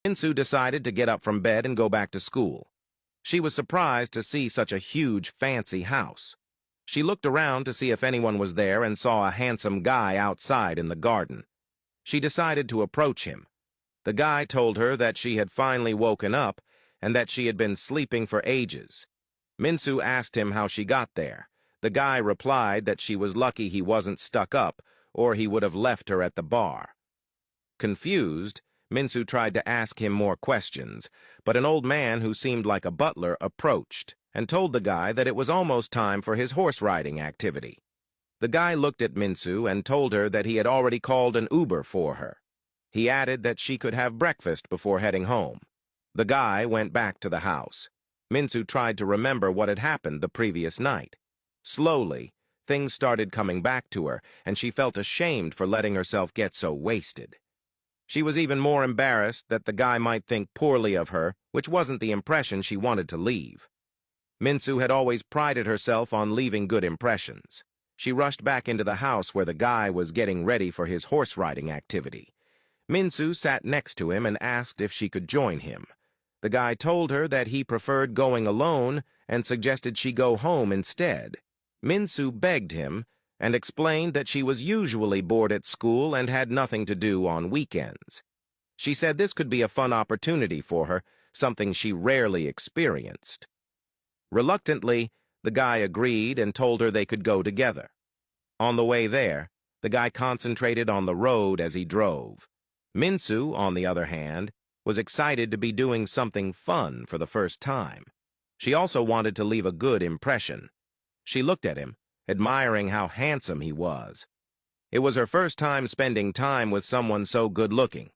Minsu decided to get up from bed and go back to school. She was surprised to see such a huge, fancy house. She looked around to see if anyone was there and saw a handsome guy outside in the garden. She decided to approach him. The guy told her that she had finally woken up and that she had been sleeping for ages. Minsu asked him how she got there. The guy replied that she was lucky he wasn't stuck up, or he would have left her at the bar. Confused, Minsu tried to ask him more questions, but an old man who seemed like a butler approached and told the guy that it was almost time for his horse-riding activity. The guy looked at Minsu and told her that he had already called an Uber for her. He added that she could have breakfast before heading home. The guy went back to the house. Minsu tried to remember what had happened the previous night. Slowly, things started coming back to her, and she felt ashamed for letting herself get so wasted. She was even more embarrassed that the guy might think poorly of her, which wasn't the impression she wanted to leave. Minsu had always prided herself on leaving good impressions. She rushed back into the house where the guy was getting ready for his horse-riding activity. Minsu sat next to him and asked if she could join him. The guy told her that he preferred going alone and suggested she go home instead. Minsu begged him and explained that she was usually bored at school and had nothing to do on weekends. She said this could be a fun opportunity for her, something she rarely experienced. Reluctantly, the guy agreed and told her they could go together. On the way there, the guy concentrated on the road as he drove. Minsu, on the other hand, was excited to be doing something fun for the first time. She also wanted to leave a good impression. She looked at him, admiring how handsome he was. It was her first time spending time with someone so good-looking.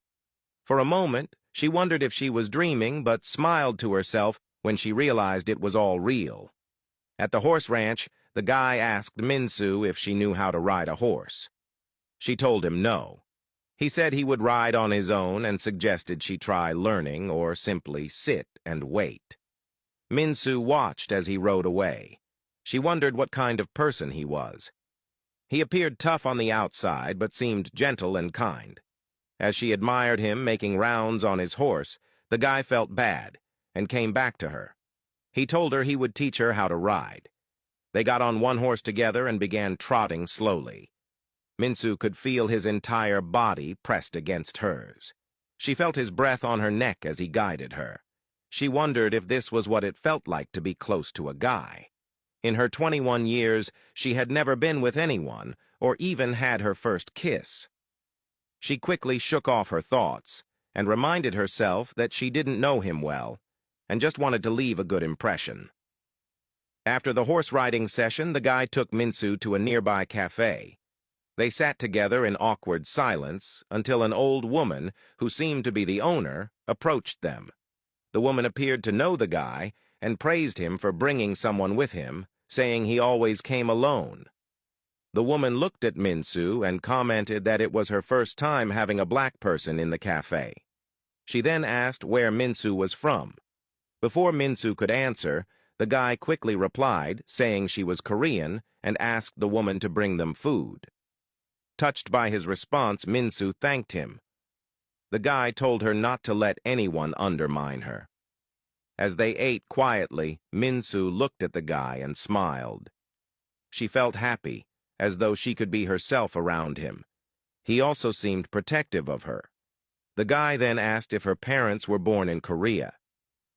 For a moment, she wondered if she was dreaming, but smiled to herself when she realized it was all real. At the horse ranch, the guy asked Minsu if she knew how to ride a horse. She told him no. He said he would ride on his own and suggested she try learning or simply sit and wait. Minsu watched as he rode away. She wondered what kind of person he was. He appeared tough on the outside, but seemed gentle and kind. As she admired him making rounds on his horse, the guy felt bad and came back to her. He told her he would teach her how to ride. They got on one horse together and began trotting slowly. Minsu could feel his entire body pressed against hers. She felt his breath on her neck as he guided her. She wondered if this was what it felt like to be close to a guy. In her 21 years, she had never been with anyone, or even had her first kiss. She quickly shook off her thoughts, and reminded herself that she didn't know him well, and just wanted to leave a good impression. After the horse-riding session, the guy took Minsu to a nearby cafe. They sat together in awkward silence until an old woman, who seemed to be the owner, approached them. The woman appeared to know the guy and praised him for bringing someone with him, saying he always came alone. The woman looked at Minsu and commented that it was her first time having a black person in the cafe. She then asked where Minsu was from. Before Minsu could answer, the guy quickly replied, saying she was Korean, and asked the woman to bring them food. Touched by his response, Minsu thanked him. The guy told her not to let anyone undermine her. As they ate quietly, Minsu looked at the guy and smiled. She felt happy, as though she could be herself around him. He also seemed protective of her. The guy then asked if her parents were born in Korea.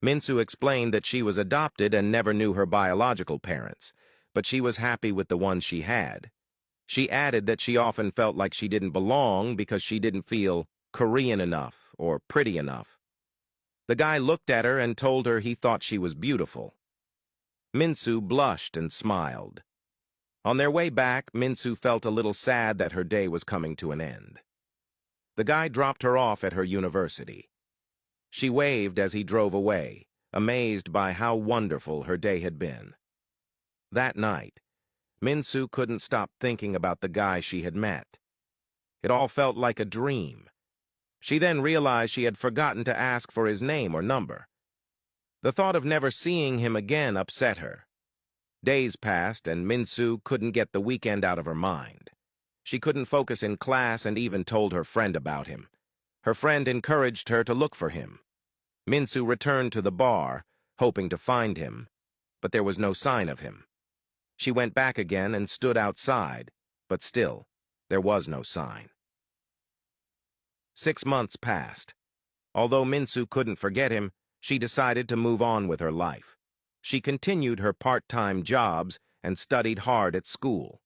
Minsu explained that she was adopted and never knew her biological parents, but she was happy with the ones she had. She added that she often felt like she didn't belong because she didn't feel Korean enough or pretty enough. The guy looked at her and told her he thought she was beautiful. Minsu blushed and smiled. On their way back, Minsu felt a little sad that her day was coming to an end. The guy dropped her off at her university. She waved as he drove away, amazed by how wonderful her day had been. That night, Minsu couldn't stop thinking about the guy she had met. It all felt like a dream. She then realized she had forgotten to ask for his name or number. The thought of never seeing him again upset her. Days passed, and Minsu couldn't get the weekend out of her mind. She couldn't focus in class and even told her friend about him. Her friend encouraged her to look for him. Minsu returned to the bar, hoping to find him, but there was no sign of him. She went back again and stood outside, but still, there was no sign. 6 months passed. Although Minsu couldn't forget him, she decided to move on with her life. She continued her part-time jobs and studied hard at school.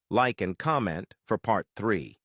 Like and comment for Part 3.